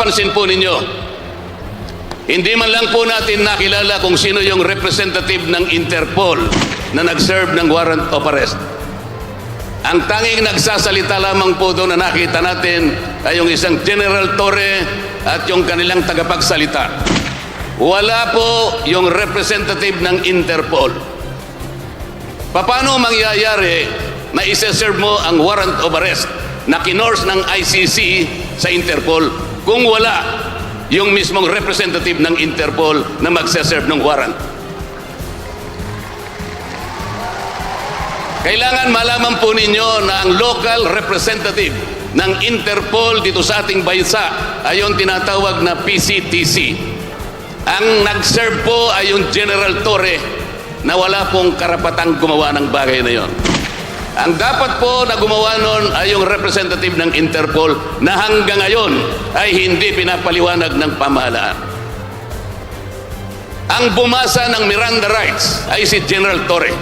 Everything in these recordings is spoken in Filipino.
Mapapansin po ninyo, hindi man lang po natin nakilala kung sino yung representative ng Interpol na nag-serve ng warrant of arrest. Ang tanging nagsasalita lamang po doon na nakita natin ay yung isang General Torre at yung kanilang tagapagsalita. Wala po yung representative ng Interpol. Paano mangyayari na isa-serve mo ang warrant of arrest na kinors ng ICC sa Interpol kung wala yung mismong representative ng Interpol na magsaserve ng warrant? Kailangan malaman po ninyo na ang local representative ng Interpol dito sa ating bansa ay yung tinatawag na PCTC. Ang nag-serve po ay yung General Torre na wala pong karapatang gumawa ng bagay na yon. Ang dapat po na gumawa nun ay yung representative ng Interpol na hanggang ngayon ay hindi pinapaliwanag ng pamahalaan. Ang bumasa ng Miranda rights ay si General Torre.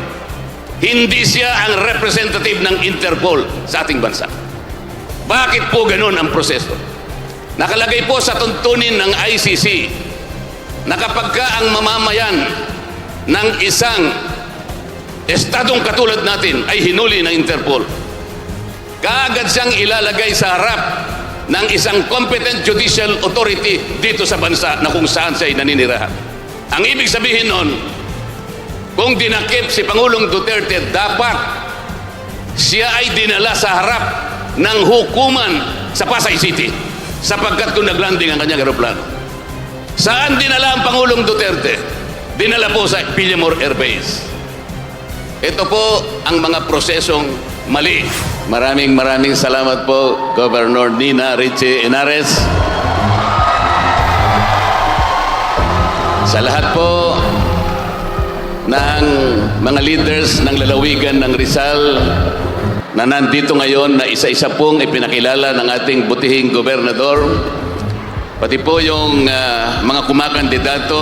Hindi siya ang representative ng Interpol sa ating bansa. Bakit po ganun ang proseso? Nakalagay po sa tuntunin ng ICC na kapag ka ang mamamayan ng isang estadong katulad natin ay hinuli ng Interpol, kaagad siyang ilalagay sa harap ng isang competent judicial authority dito sa bansa na kung saan siya ay naninirahan. Ang ibig sabihin nun, kung dinakip si Pangulong Duterte, dapat siya ay dinala sa harap ng hukuman sa Pasay City sapagkat kung naglanding ang kanyang aeroplano. Saan dinala ang Pangulong Duterte? Dinala po sa Villamor Air Base. Ito po ang mga prosesong mali. Maraming salamat po, Governor Nina Richie Henares. Sa lahat po ng mga leaders ng lalawigan ng Rizal na nandito ngayon na isa-isa pong ipinakilala ng ating butihing gobernador, pati po yung mga kumakandidato,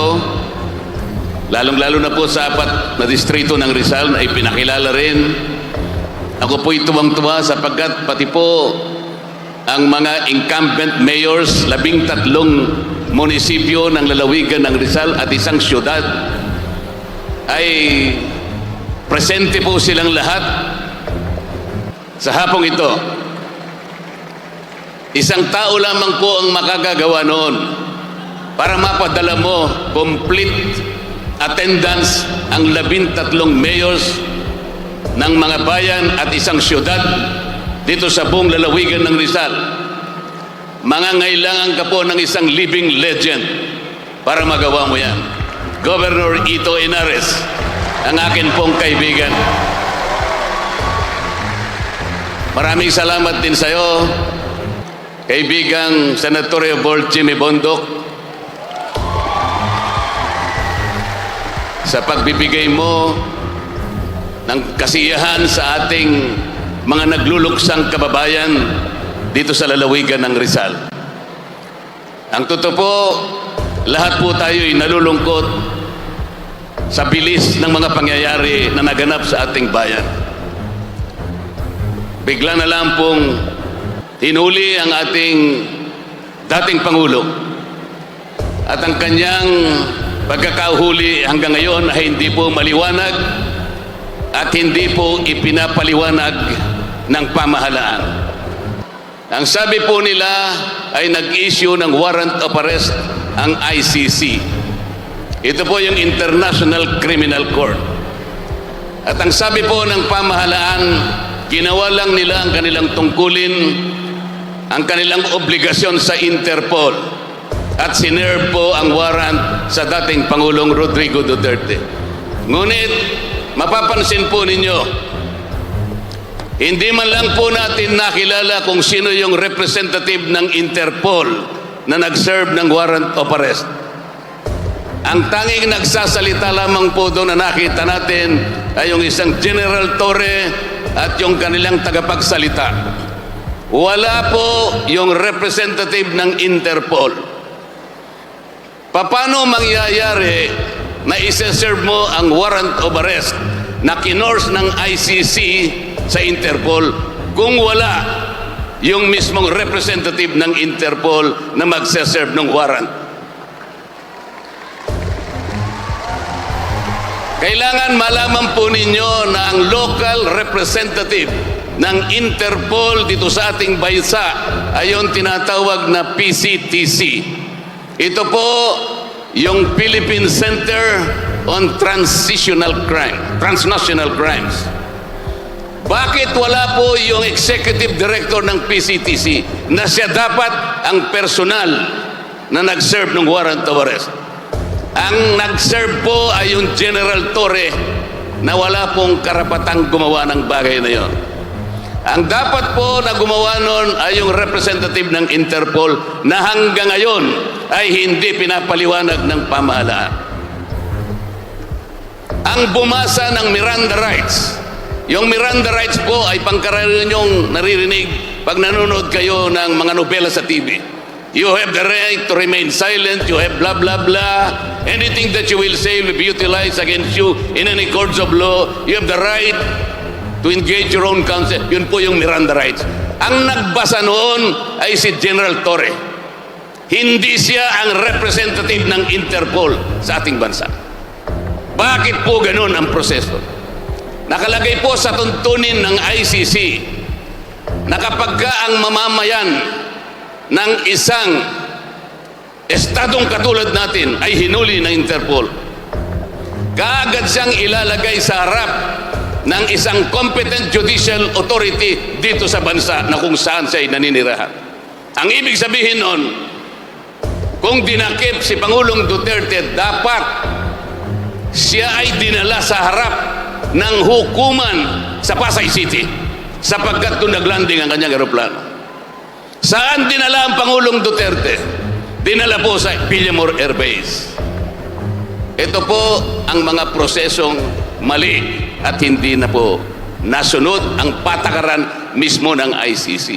lalong-lalo na po sa 4 na distrito ng Rizal na ipinakilala rin. Ako po'y tuwang-tuwa sapagkat pati po ang mga incumbent mayors, 13 munisipyo ng lalawigan ng Rizal at isang syudad ay presente po silang lahat sa hapong ito. Isang tao lamang po ang makagagawa noon para mapadala mo complete attendance ang 13 mayors ng mga bayan at isang syudad dito sa buong lalawigan ng Rizal. Mangangailangan ka po ng isang living legend para magawa mo yan. Governor Ito Henares, ang akin pong kaibigan. Maraming salamat din sa iyo, kaibigang Senatorial Board Jimmy Bondoc, sa pagbibigay mo ng kasiyahan sa ating mga nagluluksang kababayan dito sa lalawigan ng Rizal. Ang totoo po, lahat po tayo'y nalulungkot sa bilis ng mga pangyayari na naganap sa ating bayan. Bigla na lang pong hinuli ang ating dating Pangulo at ang kanyang pagkakahuli hanggang ngayon ay hindi po maliwanag at hindi po ipinapaliwanag ng pamahalaan. Ang sabi po nila ay nag-issue ng warrant of arrest ang ICC. Ito po yung International Criminal Court. At ang sabi po ng pamahalaan, ginawa lang nila ang kanilang tungkulin, ang kanilang obligasyon sa Interpol, at sinerve po ang warrant sa dating Pangulong Rodrigo Duterte. Ngunit mapapansin po ninyo, hindi man lang po natin nakilala kung sino yung representative ng Interpol na nag-serve ng warrant of arrest. Ang tanging nagsasalita lamang po doon na nakita natin ay yung isang General Torre at yung kanilang tagapagsalita. Wala po yung representative ng Interpol. Paano mangyayari na isa-serve mo ang warrant of arrest na kinors ng ICC sa Interpol kung wala yung mismong representative ng Interpol na magsaserve ng warrant. Kailangan malaman po ninyo na ang local representative ng Interpol dito sa ating bansa ay yung tinatawag na PCTC. Ito po yung Philippine Center on Transnational Crimes. Bakit wala po yung executive director ng PCTC na siya dapat ang personal na nag-serve ng warrant of arrest? Ang nag-serve po ay yung General Torre na wala pong karapatang gumawa ng bagay na yon. Ang dapat po na gumawa nun ay yung representative ng Interpol na hanggang ngayon ay hindi pinapaliwanag ng pamahalaan. Ang bumasa ng Miranda Rights, yung Miranda Rights po ay pangkaraniwan yung naririnig pag nanonood kayo ng mga nobela sa TV. You have the right to remain silent, you have blah blah blah. Anything that you will say will be utilized against you in any courts of law. You have the right to engage your own counsel. Yun po yung Miranda Rights. Ang nagbasa noon ay si General Torre. Hindi siya ang representative ng Interpol sa ating bansa. Bakit po ganun ang proseso? Nakalagay po sa tuntunin ng ICC na kapag ka ang mamamayan ng isang estadong katulad natin ay hinuli ng Interpol, kaagad siyang ilalagay sa harap ng isang competent judicial authority dito sa bansa na kung saan siya ay naninirahan. Ang ibig sabihin nun, kung dinakip si Pangulong Duterte, dapat siya ay dinala sa harap ng hukuman sa Pasay City sapagkat doon naglanding ang kanyang eroplano. Saan dinala ang Pangulong Duterte? Dinala po sa Villamor Air Base. Ito po ang mga prosesong mali at hindi na po nasunod ang patakaran mismo ng ICC.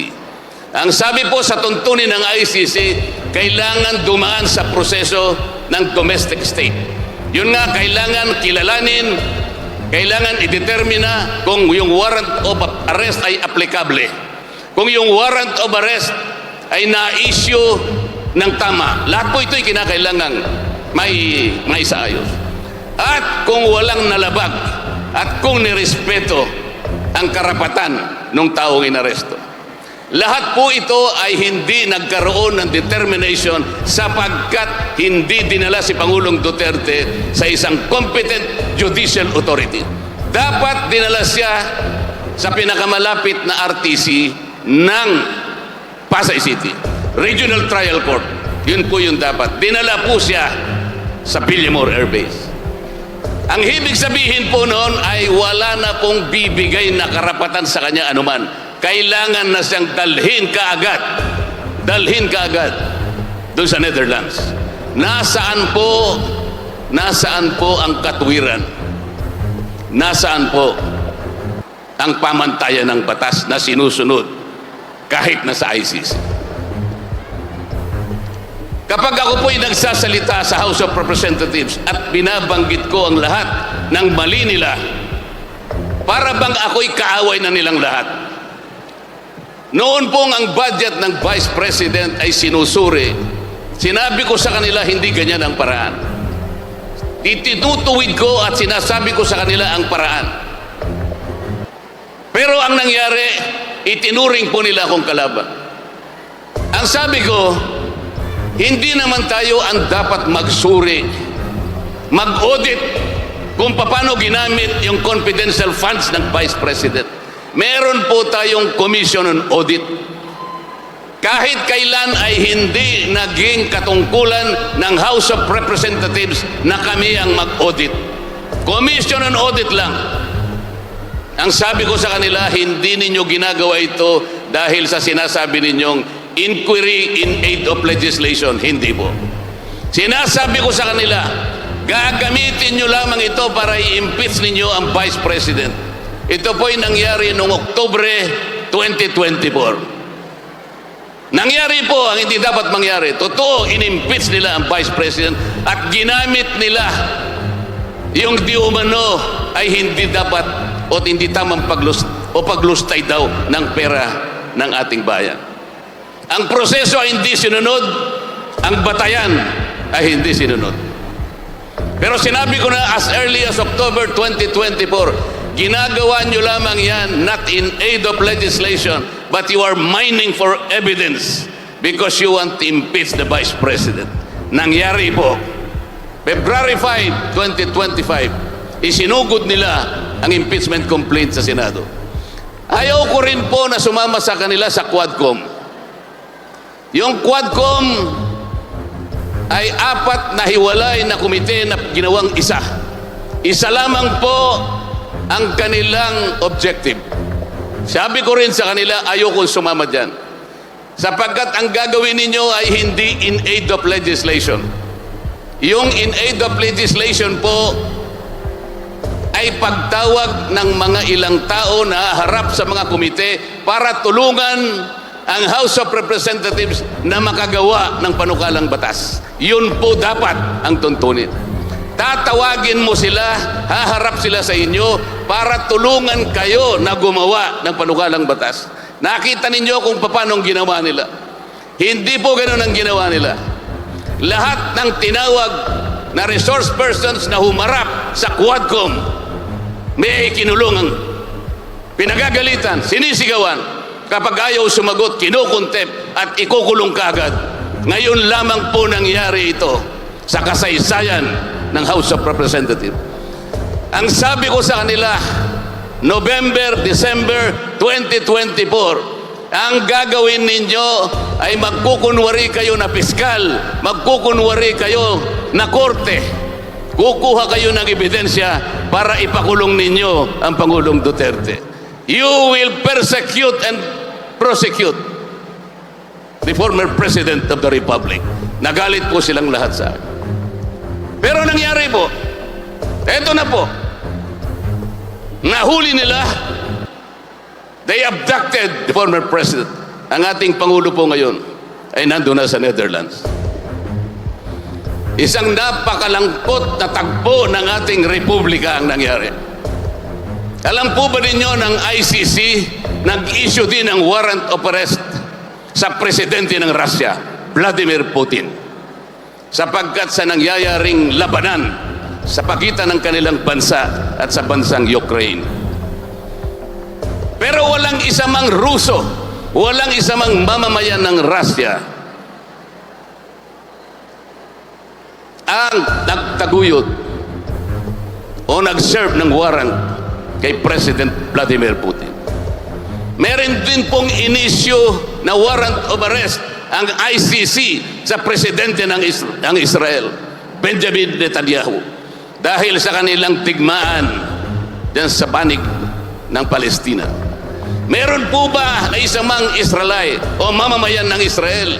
Ang sabi po sa tuntunin ng ICC, kailangan dumaan sa proseso ng domestic state. Yun nga, kailangan kilalanin, kailangan i-determina kung yung warrant of arrest ay applicable. Kung yung warrant of arrest ay na-issue ng tama, lahat po ito'y kinakailangan may isaayos. At kung walang nalabag at kung nirespeto ang karapatan ng taong inaresto. Lahat po ito ay hindi nagkaroon ng determination sapagkat hindi dinala si Pangulong Duterte sa isang competent judicial authority. Dapat dinala siya sa pinakamalapit na RTC ng Pasay City, Regional Trial Court. Yun po yung dapat. Dinala po siya sa Villamor Air Base. Ang ibig sabihin po noon ay wala na pong bibigay na karapatan sa kanya anuman. Kailangan na siyang dalhin kaagad doon sa Netherlands. Nasaan po ang katuwiran? Nasaan po ang pamantayan ng batas na sinusunod kahit na sa ICC? Kapag ako po'y nagsasalita sa House of Representatives at binabanggit ko ang lahat ng mali nila, para bang ako'y kaaway na nilang lahat. Noon pong ang budget ng Vice President ay sinusuri, sinabi ko sa kanila hindi ganyan ang paraan. Itinutuwid ko at sinasabi ko sa kanila ang paraan. Pero ang nangyari, itinuring po nila akong kalaban. Ang sabi ko, hindi naman tayo ang dapat magsuri, mag-audit kung paano ginamit yung confidential funds ng Vice President. Meron po tayong Commission on Audit. Kahit kailan ay hindi naging katungkulan ng House of Representatives na kami ang mag-audit. Commission on Audit lang. Ang sabi ko sa kanila, hindi ninyo ginagawa ito dahil sa sinasabi ninyong inquiry in aid of legislation. Hindi po. Sinasabi ko sa kanila, gagamitin nyo lamang ito para i-impeach ninyo ang Vice President. Ito po'y nangyari noong Oktubre 2024. Nangyari po ang hindi dapat mangyari. Totoo, in-impeach nila ang Vice President at ginamit nila yung di umano ay hindi dapat o hindi tamang paglustay daw ng pera ng ating bayan. Ang proseso ay hindi sinunod, ang batayan ay hindi sinunod. Pero sinabi ko na as early as October 2024, ginagawa nyo lamang yan not in aid of legislation, but you are mining for evidence because you want to impeach the Vice President. Nangyari po. February 5, 2025, isinugod nila ang impeachment complaint sa Senado. Ayaw ko rin po na sumama sa kanila sa Quadcom. Yung Quadcom ay 4 na hiwalay na komite na ginawang isa. Isa lamang po ang kanilang objective. Sabi ko rin sa kanila, ayokong sumama dyan. Sapagkat ang gagawin ninyo ay hindi in aid of legislation. Yung in aid of legislation po ay pagtawag ng mga ilang tao na harap sa mga komite para tulungan ang House of Representatives na makagawa ng panukalang batas. Yun po dapat ang tuntunin. Tatawagin mo sila, haharap sila sa inyo para tulungan kayo na gumawa ng panukalang batas. Nakita ninyo kung paano ginawa nila. Hindi po ganoon ang ginawa nila. Lahat ng tinawag na resource persons na humarap sa Quadcom, may kinulungan, pinagagalitan, sinisigawan. Kapag ayaw sumagot, kinukontep at ikukulong kagad. Ngayon lamang po nangyari ito sa kasaysayan ng House of Representatives. Ang sabi ko sa kanila, November, December 2024, ang gagawin ninyo ay magkukunwari kayo na piskal, magkukunwari kayo na korte. Kukuha kayo ng ebidensya para ipakulong ninyo ang Pangulong Duterte. You will persecute and prosecute the former President of the Republic. Nagalit po silang lahat sa akin. Pero nangyari po, eto na po, nahuli nila, they abducted the former President. Ang ating Pangulo po ngayon ay nandun na sa Netherlands. Isang napakalangkot na tagpo ng ating Republika ang nangyari. Alam po ba ninyo ng ICC nag-issue din ng warrant of arrest sa presidente ng Russia, Vladimir Putin, sapagkat sa nangyayaring labanan sa pagitan ng kanilang bansa at sa bansang Ukraine. Pero walang isa mang Ruso, walang isa mang mamamayan ng Russia ang nagtaguyod o nag-serve ng warrant kay President Vladimir Putin. Meron din pong inisyu na warrant of arrest ang ICC sa presidente ng Israel, Benjamin Netanyahu, dahil sa kanilang tigmaan dyan sa panig ng Palestina. Meron po ba na isang mang Israelite o mamamayan ng Israel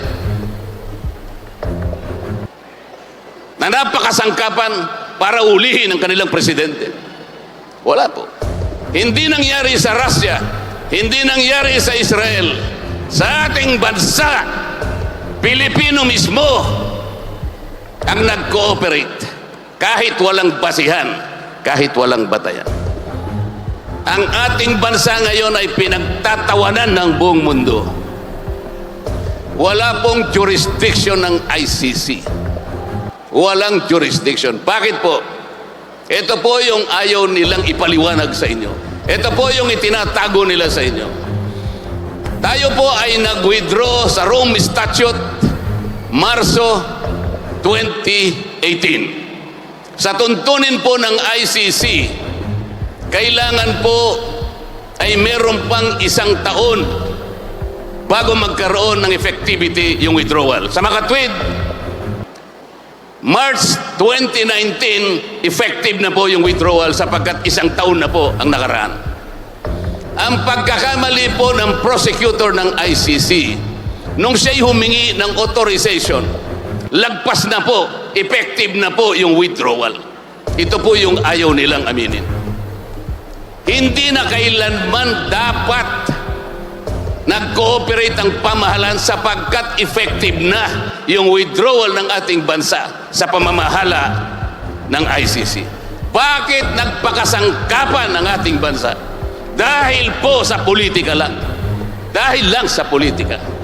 na napakasangkapan para ulihin ang kanilang presidente? Wala po. Hindi nangyari sa Russia, hindi nangyari sa Israel. Sa ating bansa, Pilipino mismo ang nag-cooperate kahit walang basihan, kahit walang batayan. Ang ating bansa ngayon ay pinagtatawanan ng buong mundo. Wala pong jurisdiction ng ICC. Walang jurisdiction. Bakit po? Ito po yung ayaw nilang ipaliwanag sa inyo. Ito po yung itinatago nila sa inyo. Tayo po ay nag-withdraw sa Rome Statute Marso 2018. Sa tuntunin po ng ICC, kailangan po ay meron pang 1 taon bago magkaroon ng effectivity yung withdrawal. Sa makatwid, March 2019, effective na po yung withdrawal sapagkat 1 taon na po ang nakaraan. Ang pagkakamali po ng prosecutor ng ICC, nung siya'y humingi ng authorization, lagpas na po, effective na po yung withdrawal. Ito po yung ayaw nilang aminin. Hindi na kailanman dapat nag-cooperate ang pamahalaan sapagkat effective na yung withdrawal ng ating bansa sa pamamahala ng ICC. Bakit nagpakasangkapan ng ating bansa? Dahil po sa politika lang. dahil lang sa politika.